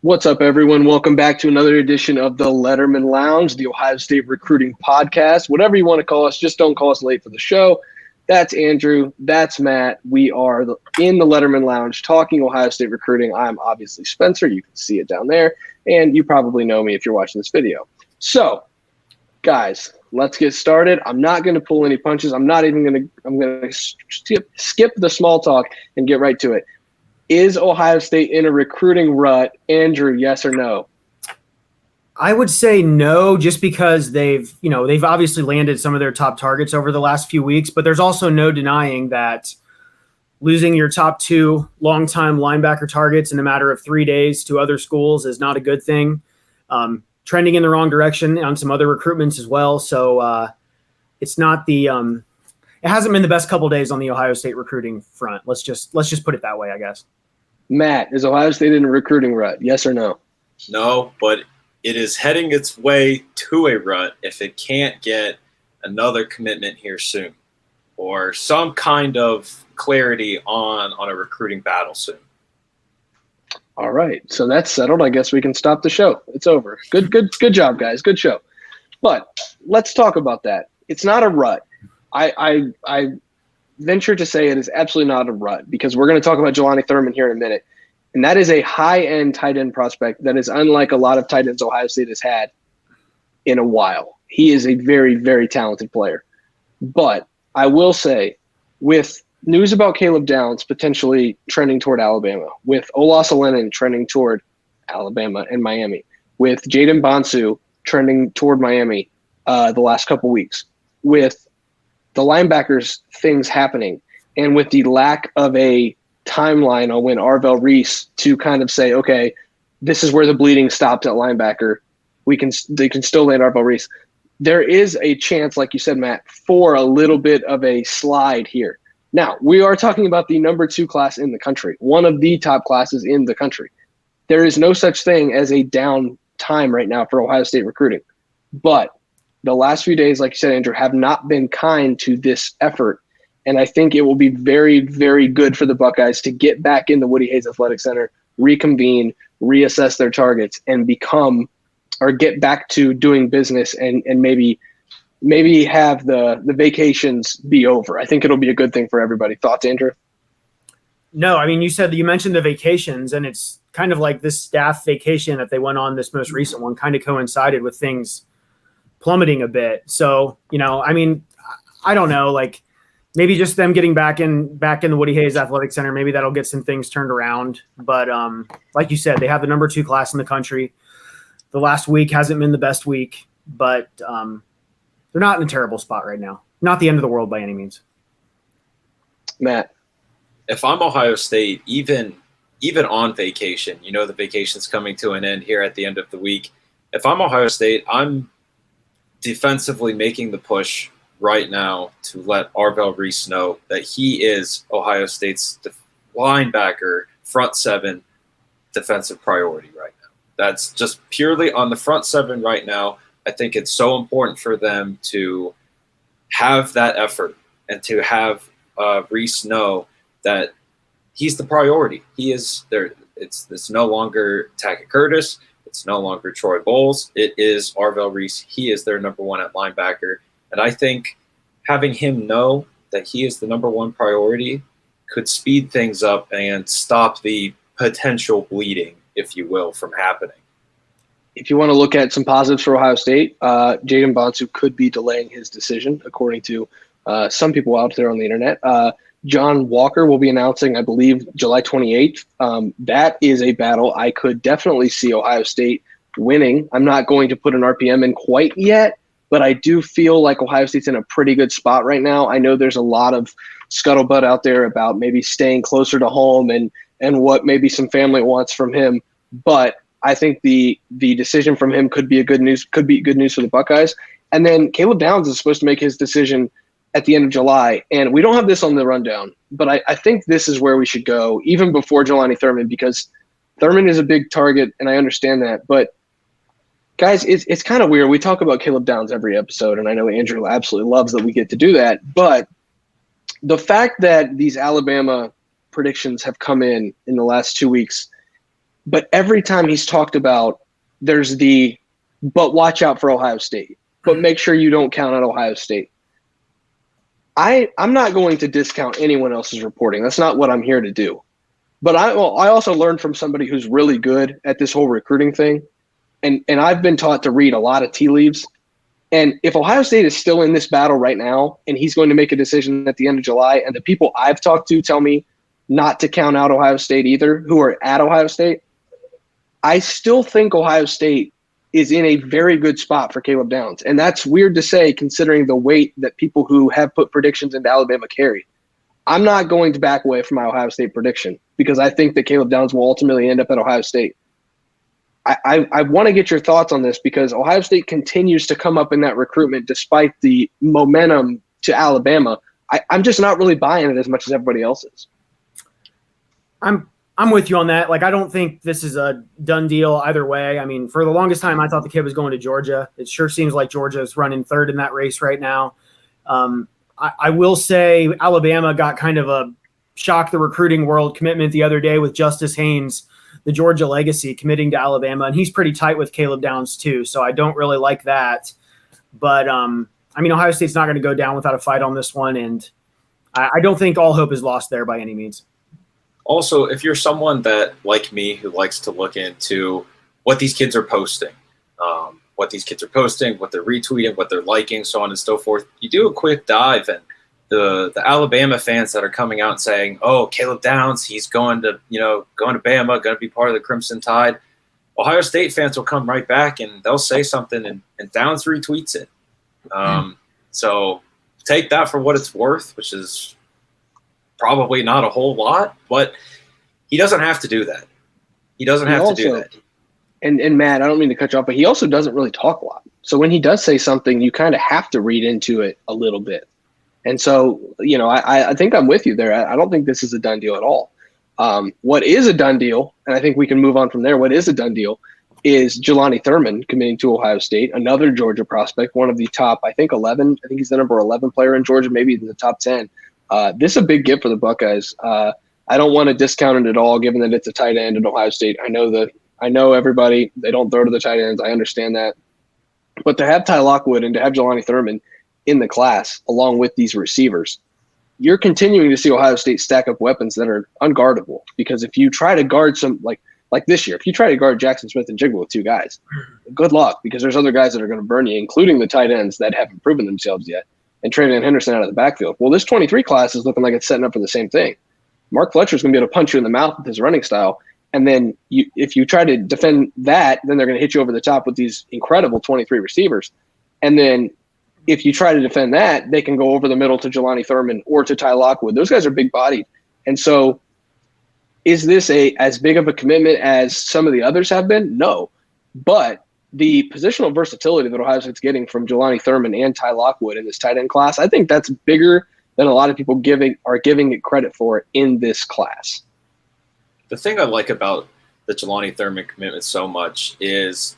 What's up, everyone? Welcome back to another edition of the Lettermen Lounge, the Ohio State recruiting podcast. Whatever you want to call us, just don't call us late for the show. That's Andrew. That's Matt. We are in the Lettermen Lounge talking Ohio State recruiting. I'm obviously Spencer. You can see it down there. And you probably know me if you're watching this video. So, guys, let's get started. I'm not going to pull any punches. I'm going to skip the small talk and get right to it. Is Ohio State in a recruiting rut? Andrew, yes or no? I would say no, just because they've obviously landed some of their top targets over the last few weeks, but there's also no denying that losing your top two longtime linebacker targets in a matter of 3 days to other schools is not a good thing. Trending in the wrong direction on some other recruitments as well. So it's not the it hasn't been the best couple days on the Ohio State recruiting front. Let's just put it that way, I guess. Matt, is Ohio State in a recruiting rut? Yes or no? No, but it is heading its way to a rut if it can't get another commitment here soon or some kind of clarity on a recruiting battle soon. All right, so that's settled. I guess we can stop the show. It's over. Good job, guys. Good show. But let's talk about that. It's not a rut. I venture to say it is absolutely not a rut because we're going to talk about Jelani Thurman here in a minute. And that is a high-end tight end prospect that is unlike a lot of tight ends Ohio State has had in a while. He is a very, very talented player. But I will say, with news about Caleb Downs potentially trending toward Alabama, with Olasa Lennon trending toward Alabama and Miami, with Jaden Bonsu trending toward Miami the last couple weeks, with the linebackers things happening, and with the lack of a timeline on when Arvell Reese to kind of say, okay, this is where the bleeding stops at linebacker. They can still land Arvell Reese. There is a chance, like you said, Matt, for a little bit of a slide here. Now, we are talking about the number 2 class in the country, one of the top classes in the country. There is no such thing as a down time right now for Ohio State recruiting. But the last few days, like you said, Andrew, have not been kind to this effort. And I think it will be very, very good for the Buckeyes to get back in the Woody Hayes Athletic Center, reconvene, reassess their targets, and get back to doing business and maybe have the vacations be over. I think it'll be a good thing for everybody. Thoughts, Andrew? No, I mean, you mentioned the vacations, and it's kind of like this staff vacation that they went on, this most recent one, kind of coincided with things plummeting a bit. So, I mean, I don't know, like maybe just them getting back in the Woody Hayes Athletic Center, maybe that'll get some things turned around. But like you said, they have the number 2 class in the country. The last week hasn't been the best week, but they're not in a terrible spot right now. Not the end of the world by any means. Matt, if I'm Ohio State, even on vacation, the vacation's coming to an end here at the end of the week. If I'm Ohio State, I'm defensively making the push right now to let Arvell Reese know that he is Ohio State's linebacker, front 7 defensive priority right now. That's just purely on the front 7 right now. I think it's so important for them to have that effort and to have Reese know that he's the priority. He is there. It's no longer Tackett Curtis. It's no longer Troy Bowles. It is Arvell Reese. He is their number 1 at linebacker. And I think having him know that he is the number 1 priority could speed things up and stop the potential bleeding, if you will, from happening. If you want to look at some positives for Ohio State, Jaden Bonsu could be delaying his decision, according to some people out there on the internet. John Walker will be announcing, I believe, July 28th. That is a battle I could definitely see Ohio State winning. I'm not going to put an RPM in quite yet, but I do feel like Ohio State's in a pretty good spot right now. I know there's a lot of scuttlebutt out there about maybe staying closer to home and what maybe some family wants from him, but I think the decision from him could be good news for the Buckeyes. And then Caleb Downs is supposed to make his decision at the end of July. And we don't have this on the rundown, but I think this is where we should go even before Jelani Thurman, because Thurman is a big target and I understand that. But guys, it's kind of weird. We talk about Caleb Downs every episode, and I know Andrew absolutely loves that we get to do that. But the fact that these Alabama predictions have come in the last 2 weeks, But every time he's talked about, there's but watch out for Ohio State, but make sure you don't count out Ohio State. I'm not going to discount anyone else's reporting. That's not what I'm here to do. But I also learned from somebody who's really good at this whole recruiting thing. And I've been taught to read a lot of tea leaves. And if Ohio State is still in this battle right now, and he's going to make a decision at the end of July, and the people I've talked to tell me not to count out Ohio State either, who are at Ohio State, I still think Ohio State is in a very good spot for Caleb Downs. And that's weird to say considering the weight that people who have put predictions into Alabama carry. I'm not going to back away from my Ohio State prediction because I think that Caleb Downs will ultimately end up at Ohio State. I want to get your thoughts on this because Ohio State continues to come up in that recruitment despite the momentum to Alabama. I'm just not really buying it as much as everybody else is. I'm with you on that. Like, I don't think this is a done deal either way. I mean, for the longest time, I thought the kid was going to Georgia. It sure seems like Georgia is running third in that race right now. I will say Alabama got kind of a shock the recruiting world commitment the other day with Justice Haynes, the Georgia legacy, committing to Alabama. And he's pretty tight with Caleb Downs too. So I don't really like that. But, I mean, Ohio State's not going to go down without a fight on this one. And I don't think all hope is lost there by any means. Also, if you're someone that, like me, who likes to look into what these kids are posting, what they're retweeting, what they're liking, so on and so forth, you do a quick dive, and the Alabama fans that are coming out and saying, "Oh, Caleb Downs, he's going to Bama, going to be part of the Crimson Tide." Ohio State fans will come right back and they'll say something, and Downs retweets it. So take that for what it's worth, which is probably not a whole lot, but he doesn't have to do that. He doesn't have to do that. And Matt, I don't mean to cut you off, but he also doesn't really talk a lot. So when he does say something, you kind of have to read into it a little bit. And so, I think I'm with you there. I don't think this is a done deal at all. What is a done deal, and I think we can move on from there, what is a done deal is Jelani Thurman committing to Ohio State, another Georgia prospect, one of the top, I think 11. I think he's the number 11 player in Georgia, maybe in the top 10. This is a big gift for the Buckeyes. I don't want to discount it at all, given that it's a tight end in Ohio State. I know everybody, they don't throw to the tight ends. I understand that. But to have Ty Lockwood and to have Jelani Thurman in the class along with these receivers, you're continuing to see Ohio State stack up weapons that are unguardable. Because if you try to guard some, like this year, if you try to guard Jackson Smith and Jigba with two guys, good luck, because there's other guys that are going to burn you, including the tight ends that haven't proven themselves yet, and Travion Henderson out of the backfield. Well, this 23 class is looking like it's setting up for the same thing. Mark Fletcher's going to be able to punch you in the mouth with his running style. And then if you try to defend that, then they're going to hit you over the top with these incredible 23 receivers. And then if you try to defend that, they can go over the middle to Jelani Thurman or to Ty Lockwood. Those guys are big-bodied. And so is this as big of a commitment as some of the others have been? No. But the positional versatility that Ohio State's getting from Jelani Thurman and Ty Lockwood in this tight end class, I think that's bigger than a lot of people are giving it credit for in this class. The thing I like about the Jelani Thurman commitment so much is,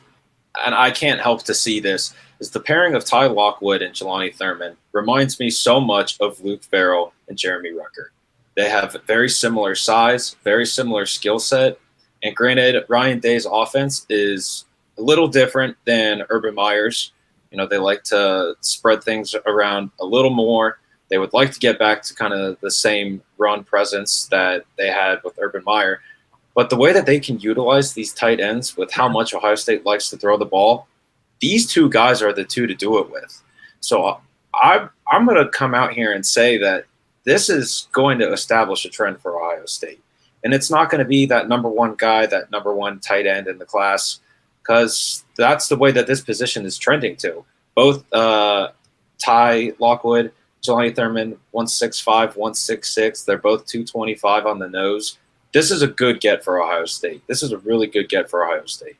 and I can't help to see this, is the pairing of Ty Lockwood and Jelani Thurman reminds me so much of Luke Farrell and Jeremy Rucker. They have very similar size, very similar skill set, and granted, Ryan Day's offense is a little different than Urban Meyer's. They like to spread things around a little more. They would like to get back to kind of the same run presence that they had with Urban Meyer. But the way that they can utilize these tight ends with how much Ohio State likes to throw the ball, these two guys are the two to do it with. So I'm going to come out here and say that this is going to establish a trend for Ohio State. And it's not going to be that number one guy, that number one tight end in the class, because that's the way that this position is trending to. Both Ty Lockwood, Jelani Thurman, 165, 166. They're both 225 on the nose. This is a good get for Ohio State. This is a really good get for Ohio State.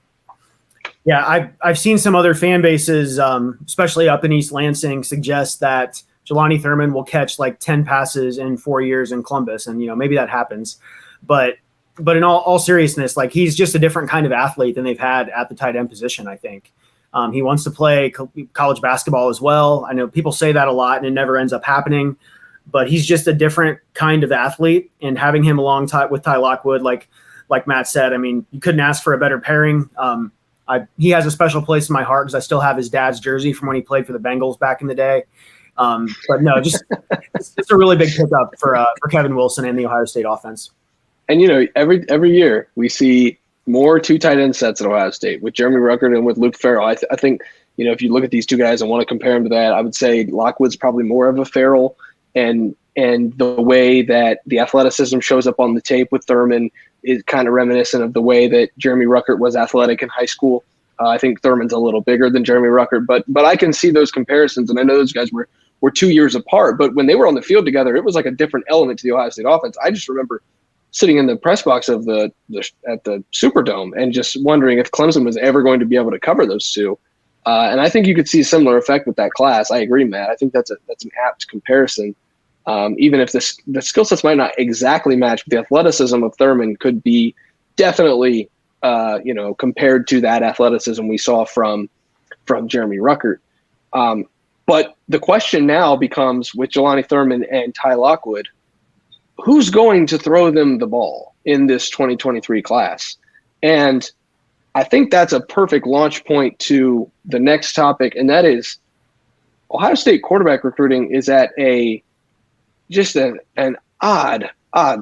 Yeah, I've seen some other fan bases, especially up in East Lansing, suggest that Jelani Thurman will catch like 10 passes in 4 years in Columbus, and maybe that happens. But in all seriousness, like, he's just a different kind of athlete than they've had at the tight end position, I think. He wants to play college basketball as well. I know people say that a lot and it never ends up happening, but he's just a different kind of athlete. And having him with Ty Lockwood, like, like Matt said, I mean, you couldn't ask for a better pairing. He has a special place in my heart because I still have his dad's jersey from when he played for the Bengals back in the day. But no, just it's a really big pickup for Kevin Wilson and the Ohio State offense. And every year we see more 2 tight end sets at Ohio State with Jeremy Ruckert and with Luke Farrell. I think if you look at these two guys and want to compare them to that, I would say Lockwood's probably more of a Farrell, and the way that the athleticism shows up on the tape with Thurman is kind of reminiscent of the way that Jeremy Ruckert was athletic in high school. I think Thurman's a little bigger than Jeremy Ruckert, but I can see those comparisons, and I know those guys were 2 years apart. But when they were on the field together, it was like a different element to the Ohio State offense. I just remember sitting in the press box of at the Superdome and just wondering if Clemson was ever going to be able to cover those two. And I think you could see a similar effect with that class. I agree, Matt. I think that's an apt comparison. Even if the skill sets might not exactly match, but the athleticism of Thurman could be definitely, compared to that athleticism we saw from Jeremy Ruckert. But the question now becomes, with Jelani Thurman and Ty Lockwood, who's going to throw them the ball in this 2023 class? And I think that's a perfect launch point to the next topic, and that is Ohio State quarterback recruiting is at an odd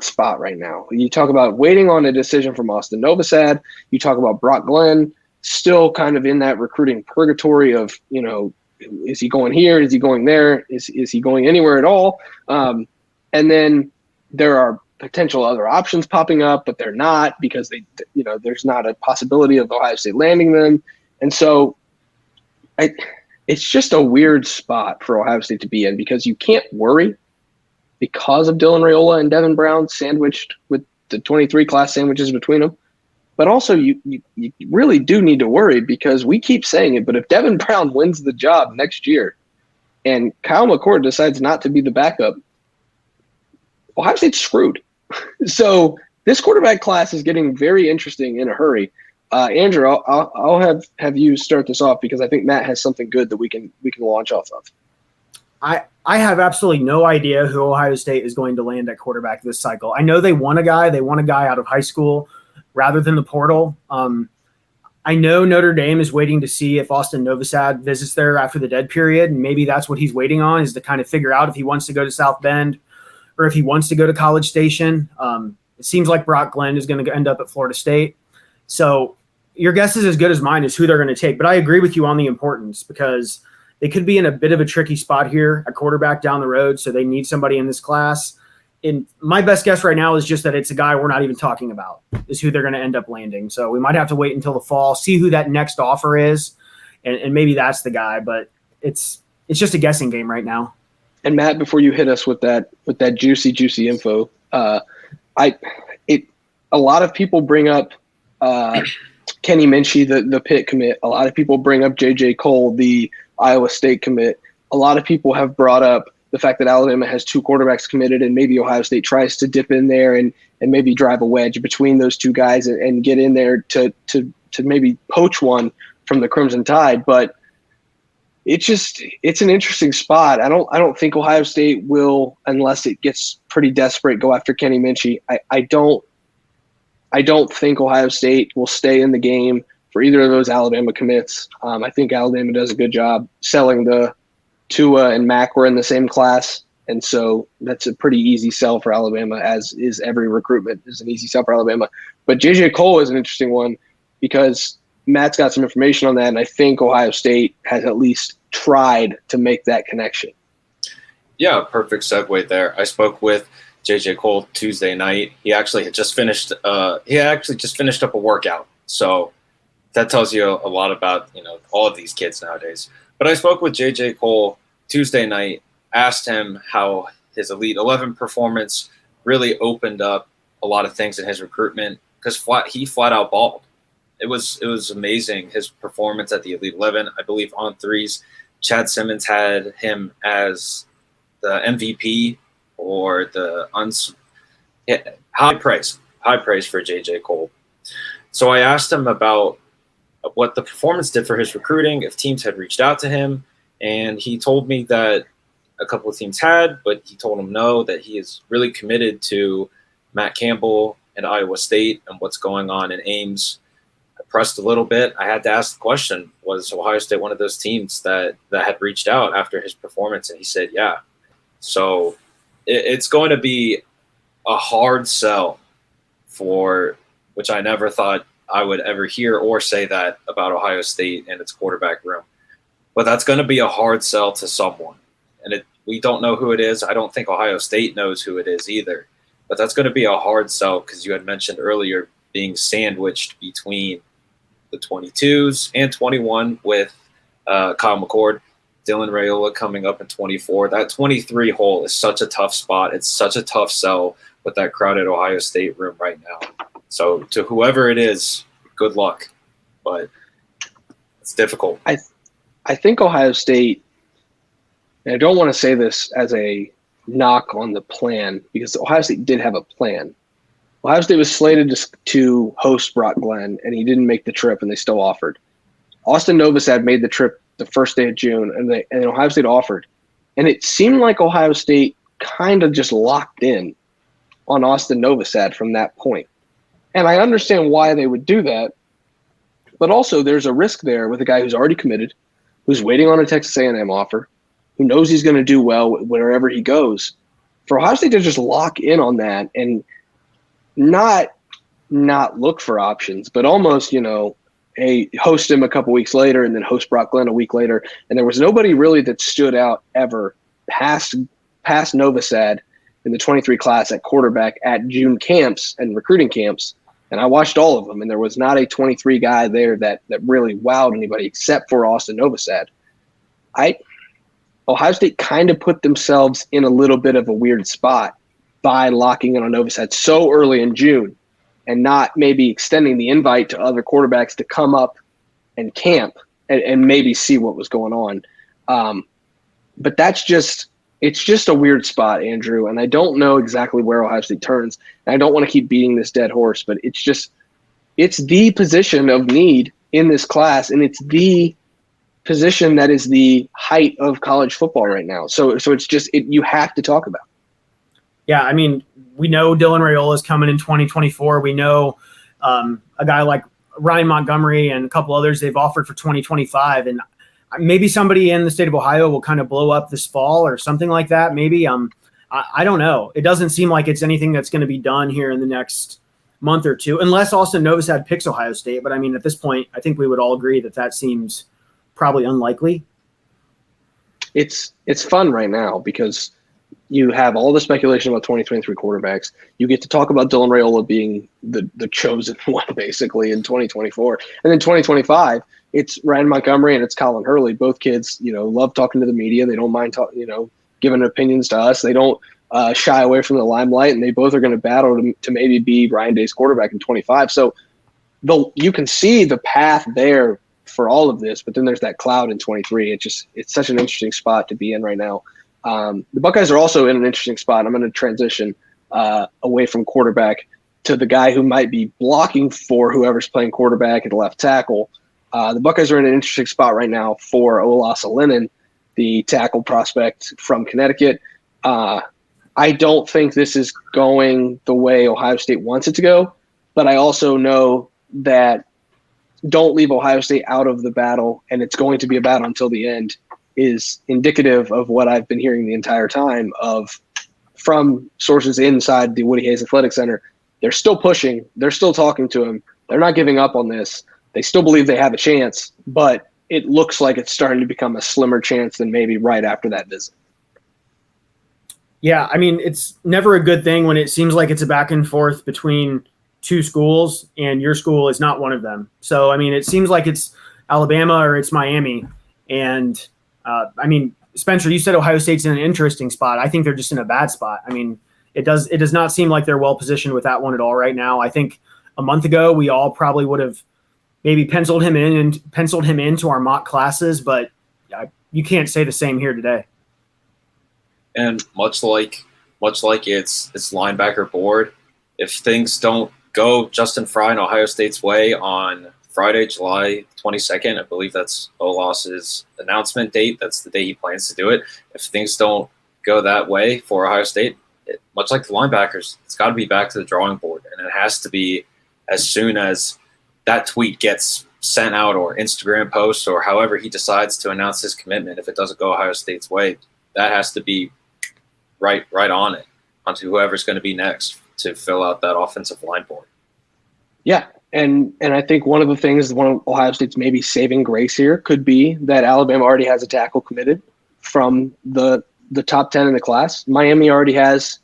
spot right now. You talk about waiting on a decision from Austin Novosad. You talk about Brock Glenn still kind of in that recruiting purgatory of, is he going here? Is he going there? Is he going anywhere at all? And then there are potential other options popping up, but they're not, because there's not a possibility of Ohio State landing them. And so it's just a weird spot for Ohio State to be in, because you can't worry because of Dylan Raiola and Devin Brown sandwiched with the 23 class sandwiches between them. But also you really do need to worry, because we keep saying it, but if Devin Brown wins the job next year and Kyle McCord decides not to be the backup, Ohio State's screwed. So this quarterback class is getting very interesting in a hurry. Andrew, I'll have you start this off, because I think Matt has something good that we can launch off of. I have absolutely no idea who Ohio State is going to land at quarterback this cycle. I know they want a guy. They want a guy out of high school rather than the portal. I know Notre Dame is waiting to see if Austin Novosad visits there after the dead period, and maybe that's what he's waiting on, is to kind of figure out if he wants to go to South Bend or if he wants to go to College Station. It seems like Brock Glenn is going to end up at Florida State. So your guess is as good as mine as who they're going to take. But I agree with you on the importance, because they could be in a bit of a tricky spot here at quarterback down the road, so they need somebody in this class. And my best guess right now is just that it's a guy we're not even talking about is who they're going to end up landing. So we might have to wait until the fall, see who that next offer is, and maybe that's the guy. But it's just a guessing game right now. And Matt, before you hit us with that juicy info, a lot of people bring up Kenny Minchey, the Pitt commit. A lot of people bring up J.J. Kohl, the Iowa State commit. A lot of people have brought up the fact that Alabama has 2 quarterbacks committed, and maybe Ohio State tries to dip in there and maybe drive a wedge between those two guys and get in there to maybe poach one from the Crimson Tide. But it's an interesting spot. I don't think Ohio State will, unless it gets pretty desperate, go after Kenny Minchey. I don't think Ohio State will stay in the game for either of those Alabama commits. I think Alabama does a good job selling the Tua and Mac were in the same class, and so that's a pretty easy sell for Alabama, as is every recruitment is an easy sell for Alabama. But J.J. Kohl is an interesting one, because Matt's got some information on that, and I think Ohio State has at least tried to make that connection. Yeah, perfect segue there. I spoke with J.J. Kohl Tuesday night. He actually just finished up a workout, so that tells you a lot about all of these kids nowadays. But I spoke with J.J. Kohl Tuesday night, asked him how his Elite 11 performance really opened up a lot of things in his recruitment, because he flat out balled. It was amazing, his performance at the Elite 11. I believe on threes, Chad Simmons had him as the MVP or high praise for J.J. Kohl. So I asked him about what the performance did for his recruiting, if teams had reached out to him, and he told me that a couple of teams had, but he told him no, that he is really committed to Matt Campbell and Iowa State and what's going on in Ames, I pressed a little bit. I had to ask the question, was Ohio State one of those teams that had reached out after his performance? And he said, yeah. So it's going to be a hard sell for, which I never thought I would ever hear or say that about Ohio State and its quarterback room. But that's going to be a hard sell to someone. And we don't know who it is. I don't think Ohio State knows who it is either. But that's going to be a hard sell because you had mentioned earlier being sandwiched between the 22s and 21 with Kyle McCord, Dylan Raiola coming up in 24. That 23 hole is such a tough spot. It's such a tough sell with that crowded Ohio State room right now. So to whoever it is, good luck. But it's difficult. I think Ohio State, and I don't want to say this as a knock on the plan because Ohio State did have a plan. Ohio State was slated to host Brock Glenn, and he didn't make the trip, and they still offered. Austin Novosad made the trip the first day of June, and Ohio State offered. And it seemed like Ohio State kind of just locked in on Austin Novosad from that point. And I understand why they would do that, but also there's a risk there with a guy who's already committed, who's waiting on a Texas A&M offer, who knows he's going to do well wherever he goes. For Ohio State to just lock in on that and not look for options, but almost, hey, host him a couple weeks later and then host Brock Glenn a week later. And there was nobody really that stood out ever past Novosad in the 23 class at quarterback at June camps and recruiting camps. And I watched all of them, and there was not a 23 guy there that really wowed anybody except for Austin Novosad. Ohio State kind of put themselves in a little bit of a weird spot by locking in on Novosad so early in June and not maybe extending the invite to other quarterbacks to come up and camp and maybe see what was going on. But it's just a weird spot, Andrew, and I don't know exactly where Ohio State turns. And I don't want to keep beating this dead horse, but it's the position of need in this class, and it's the position that is the height of college football right now. So it's just you have to talk about. Yeah, I mean, we know Dylan Raiola is coming in 2024. We know a guy like Ryan Montgomery and a couple others they've offered for 2025, and maybe somebody in the state of Ohio will kind of blow up this fall or something like that. Maybe I don't know. It doesn't seem like it's anything that's going to be done here in the next month or two, unless Austin Novosad picks Ohio State. But I mean, at this point, I think we would all agree that seems probably unlikely. It's fun right now because you have all the speculation about 2023 quarterbacks. You get to talk about Dylan Raiola being the chosen one basically in 2024. And then 2025, it's Ryan Montgomery and it's Colin Hurley. Both kids, love talking to the media. They don't mind giving opinions to us. They don't shy away from the limelight, and they both are going to battle to maybe be Ryan Day's quarterback in 25. So you can see the path there for all of this, but then there's that cloud in 23. It's such an interesting spot to be in right now. The Buckeyes are also in an interesting spot. I'm going to transition away from quarterback to the guy who might be blocking for whoever's playing quarterback at the left tackle. The Buckeyes are in an interesting spot right now for Olasa Lennon, the tackle prospect from Connecticut. I don't think this is going the way Ohio State wants it to go, but I also know that don't leave Ohio State out of the battle, and it's going to be a battle until the end, is indicative of what I've been hearing the entire time from sources inside the Woody Hayes Athletic Center. They're still pushing. They're still talking to him. They're not giving up on this. They still believe they have a chance, but it looks like it's starting to become a slimmer chance than maybe right after that visit. Yeah, I mean, it's never a good thing when it seems like it's a back and forth between two schools and your school is not one of them. So, I mean, it seems like it's Alabama or it's Miami. And, I mean, Spencer, you said Ohio State's in an interesting spot. I think they're just in a bad spot. I mean, it does not seem like they're well positioned with that one at all right now. I think a month ago we all probably would have maybe penciled him into our mock classes, but you can't say the same here today. And much like its linebacker board, if things don't go Justin Fry and Ohio State's way on Friday, July 22nd, I believe that's Olas's announcement date. That's the day he plans to do it. If things don't go that way for Ohio State, much like the linebackers, it's got to be back to the drawing board. And and it has to be as soon as that tweet gets sent out or Instagram post or however he decides to announce his commitment. If it doesn't go Ohio State's way, that has to be right on it, onto whoever's going to be next to fill out that offensive line board. Yeah, and I think one of the things, one of Ohio State's maybe saving grace here could be that Alabama already has a tackle committed from the top 10 in the class. Miami already has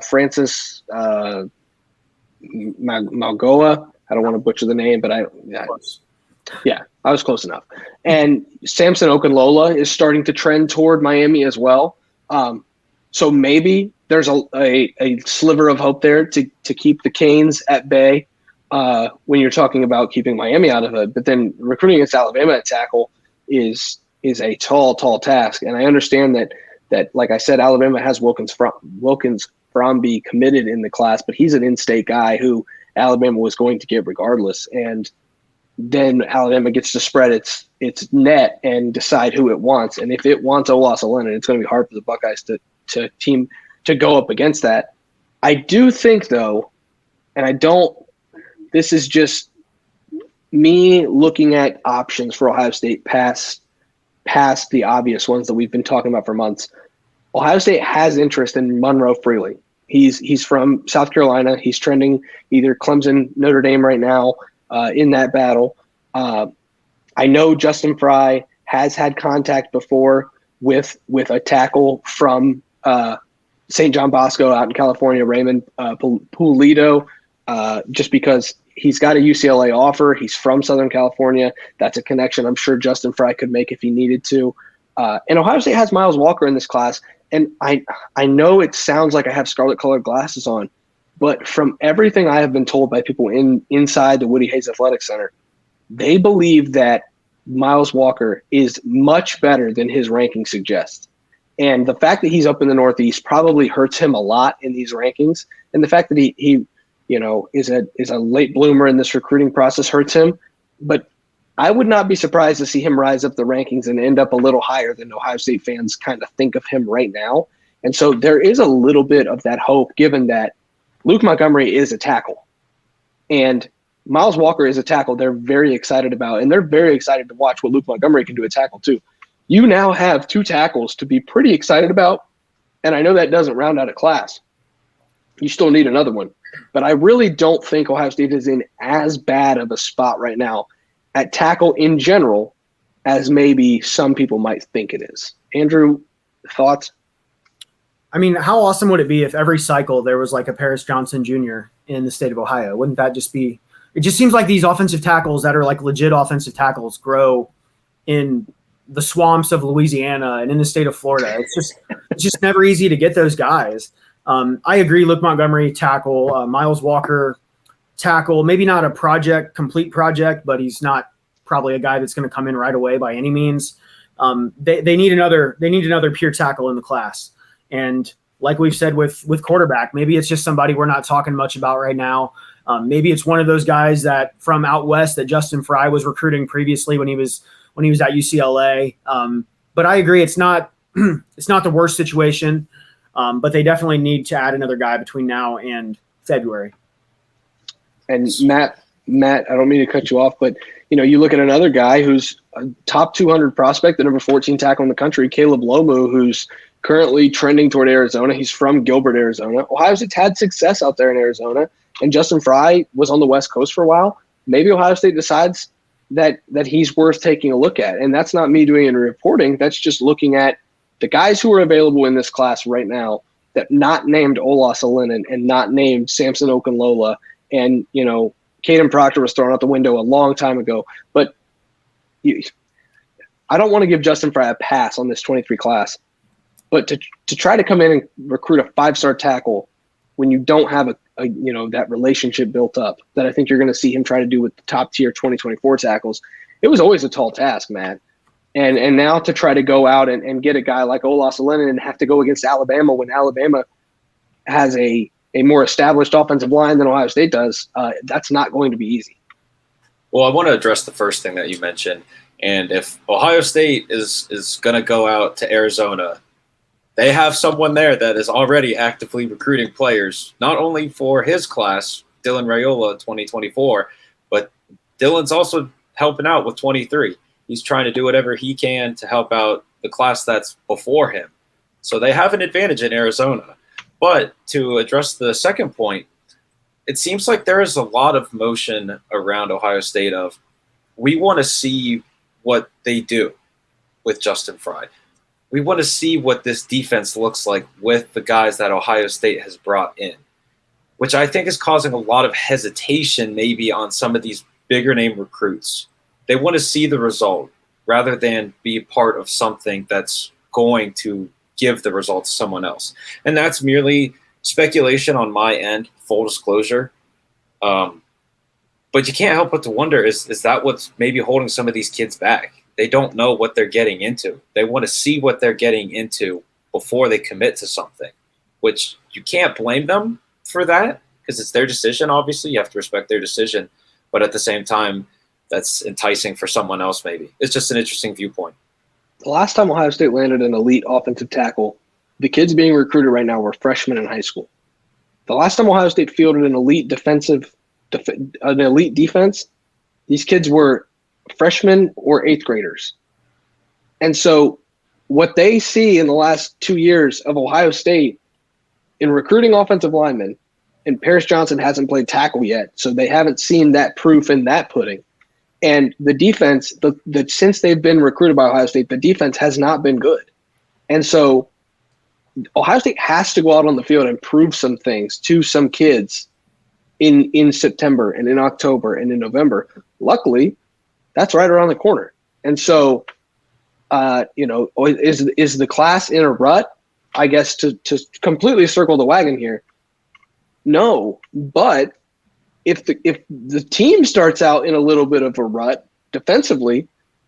Francis Malgoa. I don't want to butcher the name, but I was close enough. And Samson Okunlola is starting to trend toward Miami as well. So maybe there's a sliver of hope there to keep the Canes at bay when you're talking about keeping Miami out of it. But then recruiting against Alabama at tackle is a tall task. And I understand that like I said, Alabama has Wilkins Fromby committed in the class, but he's an in-state guy who Alabama was going to get regardless. And then Alabama gets to spread its net and decide who it wants. And if it wants Olaus-Alinen, it's going to be hard for the Buckeyes to go up against that. I do think, though, and this is just me looking at options for Ohio State past the obvious ones that we've been talking about for months. Ohio State has interest in Monroe Freely. He's from South Carolina. He's trending either Clemson, Notre Dame right now in that battle. I know Justin Fry has had contact before with a tackle from St. John Bosco out in California, Raymond Pulido, just because he's got a UCLA offer. He's from Southern California. That's a connection I'm sure Justin Fry could make if he needed to. And Ohio State has Miles Walker in this class. And I know it sounds like I have scarlet-colored glasses on, but from everything I have been told by people inside the Woody Hayes Athletic Center, they believe that Miles Walker is much better than his ranking suggests. And the fact that he's up in the Northeast probably hurts him a lot in these rankings. And the fact that he is a late bloomer in this recruiting process hurts him. But I would not be surprised to see him rise up the rankings and end up a little higher than Ohio State fans kind of think of him right now. And so there is a little bit of that hope, given that Luke Montgomery is a tackle and Miles Walker is a tackle they're very excited about, and they're very excited to watch what Luke Montgomery can do at tackle too. You now have two tackles to be pretty excited about, and I know that doesn't round out a class. You still need another one. But I really don't think Ohio State is in as bad of a spot right now at tackle in general as maybe some people might think it is. Andrew, thoughts? I mean, how awesome would it be if every cycle there was like a Paris Johnson Jr. in the state of Ohio? Wouldn't that just be – it just seems like these offensive tackles that are like legit offensive tackles grow in the swamps of Louisiana and in the state of Florida. It's just never easy to get those guys. I agree, Luke Montgomery, tackle, Miles Walker, tackle, maybe not a complete project, but he's not probably a guy that's going to come in right away by any means. They need another pure tackle in the class. And like we've said with quarterback, maybe it's just somebody we're not talking much about right now. Maybe it's one of those guys that from out west that Justin Fry was recruiting previously when he was at UCLA. But I agree, it's not the worst situation. But they definitely need to add another guy between now and February. And Matt, I don't mean to cut you off, but you look at another guy who's a top 200 prospect, the number 14 tackle in the country, Caleb Lomu, who's currently trending toward Arizona. He's from Gilbert, Arizona. Ohio State's had success out there in Arizona, and Justin Fry was on the West Coast for a while. Maybe Ohio State decides that he's worth taking a look at, and that's not me doing any reporting. That's just looking at the guys who are available in this class right now that not named Olaus-Alinen and not named Samson Okunlola, and Caden Proctor was thrown out the window a long time ago. But I don't want to give Justin Fry a pass on this 23 class, but to try to come in and recruit a 5-star tackle when you don't have a that relationship built up that I think you're going to see him try to do with the top tier 2024 tackles, it was always a tall task, Matt. And now to try to go out and get a guy like Olaus-Alinen and have to go against Alabama when Alabama has a more established offensive line than Ohio State does, that's not going to be easy. Well, I want to address the first thing that you mentioned. And if Ohio State is going to go out to Arizona, they have someone there that is already actively recruiting players, not only for his class, Dylan Raiola 2024, but Dylan's also helping out with 23. He's trying to do whatever he can to help out the class that's before him. So they have an advantage in Arizona. But to address the second point, it seems like there is a lot of motion around Ohio State of we want to see what they do with Justin Fry. We want to see what this defense looks like with the guys that Ohio State has brought in, which I think is causing a lot of hesitation maybe on some of these bigger name recruits. They want to see the result rather than be part of something that's going to give the result to someone else. And that's merely speculation on my end, full disclosure. But you can't help but to wonder, is that what's maybe holding some of these kids back? They don't know what they're getting into. They want to see what they're getting into before they commit to something, which you can't blame them for that because it's their decision, obviously. You have to respect their decision. But at the same time, that's enticing for someone else maybe. It's just an interesting viewpoint. The last time Ohio State landed an elite offensive tackle, the kids being recruited right now were freshmen in high school. The last time Ohio State fielded an elite elite defense, these kids were freshmen or eighth graders. And so what they see in the last 2 years of Ohio State in recruiting offensive linemen, and Paris Johnson hasn't played tackle yet, so they haven't seen that proof in that pudding. And the defense, since they've been recruited by Ohio State, the defense has not been good. And so Ohio State has to go out on the field and prove some things to some kids in September and in October and in November. Luckily, that's right around the corner. And so, is the class in a rut? I guess to completely circle the wagon here, no. But if the team starts out in a little bit of a rut defensively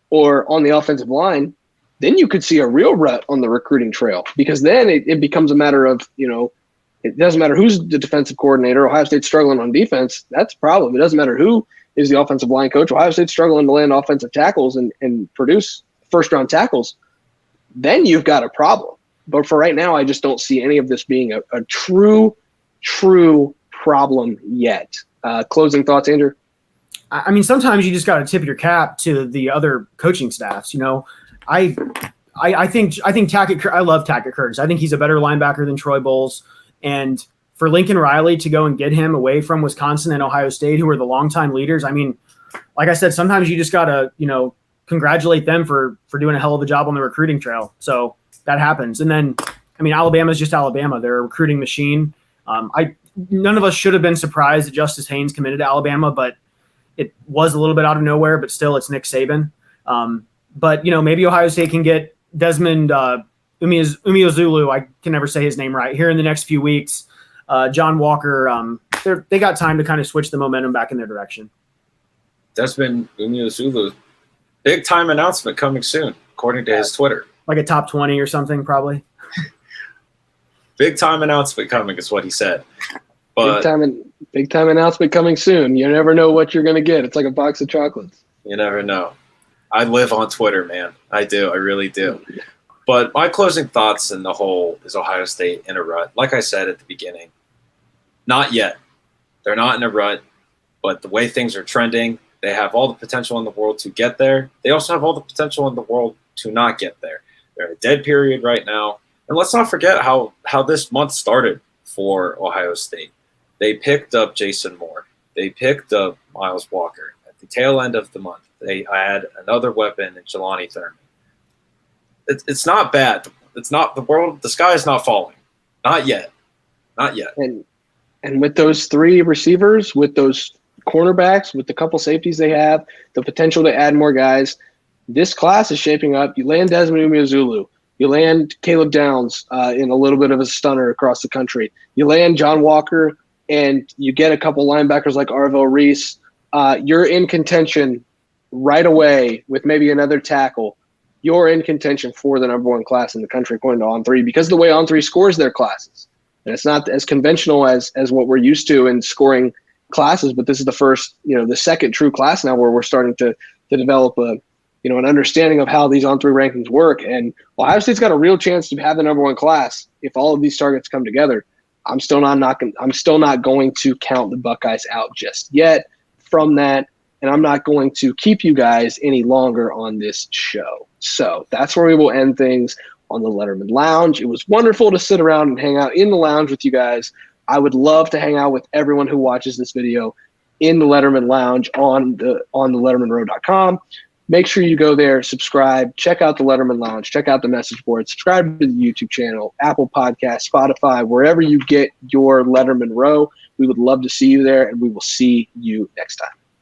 or on the offensive line, then you could see a real rut on the recruiting trail, because then it becomes a matter of, it doesn't matter who's the defensive coordinator. Ohio State's struggling on defense. That's a problem. It doesn't matter who is the offensive line coach. Ohio State's struggling to land offensive tackles and produce first-round tackles. Then you've got a problem. But for right now, I just don't see any of this being a true problem yet. Closing thoughts, Andrew? I mean, sometimes you just got to tip your cap to the other coaching staffs. I think Tackett. I love Tackett Curtis. I think he's a better linebacker than Troy Bowles. And for Lincoln Riley to go and get him away from Wisconsin and Ohio State, who are the longtime leaders, I mean, like I said, sometimes you just got to, congratulate them for doing a hell of a job on the recruiting trail. So that happens. And then, I mean, Alabama's just Alabama. They're a recruiting machine. None of us should have been surprised that Justice Haynes committed to Alabama, but it was a little bit out of nowhere, but still it's Nick Saban. But, maybe Ohio State can get Desmond Umeozulu, I can never say his name right, here in the next few weeks. John Walker, they got time to kind of switch the momentum back in their direction. Desmond Umeozulu, big time announcement coming soon, according to his Twitter. Like a top 20 or something, probably. Big time announcement coming is what he said. But big time announcement coming soon. You never know what you're going to get. It's like a box of chocolates. You never know. I live on Twitter, man. I do. I really do. But my closing thoughts in the whole is Ohio State in a rut. Like I said at the beginning, not yet. They're not in a rut, but the way things are trending, they have all the potential in the world to get there. They also have all the potential in the world to not get there. They're in a dead period right now. And let's not forget how this month started for Ohio State. They picked up Jason Moore. They picked up Miles Walker. At the tail end of the month, they had another weapon in Jelani Thurman. It's not bad. It's not the world. The sky is not falling. Not yet. Not yet. And with those three receivers, with those cornerbacks, with the couple safeties they have, the potential to add more guys, this class is shaping up. You land Desmond Umeozulu. You land Caleb Downs in a little bit of a stunner across the country. You land John Walker, and you get a couple linebackers like Arvell Reese. You're in contention right away with maybe another tackle. You're in contention for the number one class in the country according to On3, because of the way On3 scores their classes. And it's not as conventional as what we're used to in scoring classes, but this is the first, the second true class now where we're starting to develop an understanding of how these On3 rankings work. And Ohio State's got a real chance to have the number one class if all of these targets come together. I'm still not going to count the Buckeyes out just yet from that, and I'm not going to keep you guys any longer on this show. So that's where we will end things on the Lettermen Lounge. It was wonderful to sit around and hang out in the lounge with you guys. I would love to hang out with everyone who watches this video in the Lettermen Lounge on the LettermenRow.com. Make sure you go there, subscribe, check out the Lettermen Lounge, check out the message board, subscribe to the YouTube channel, Apple Podcasts, Spotify, wherever you get your Lettermen Row. We would love to see you there, and we will see you next time.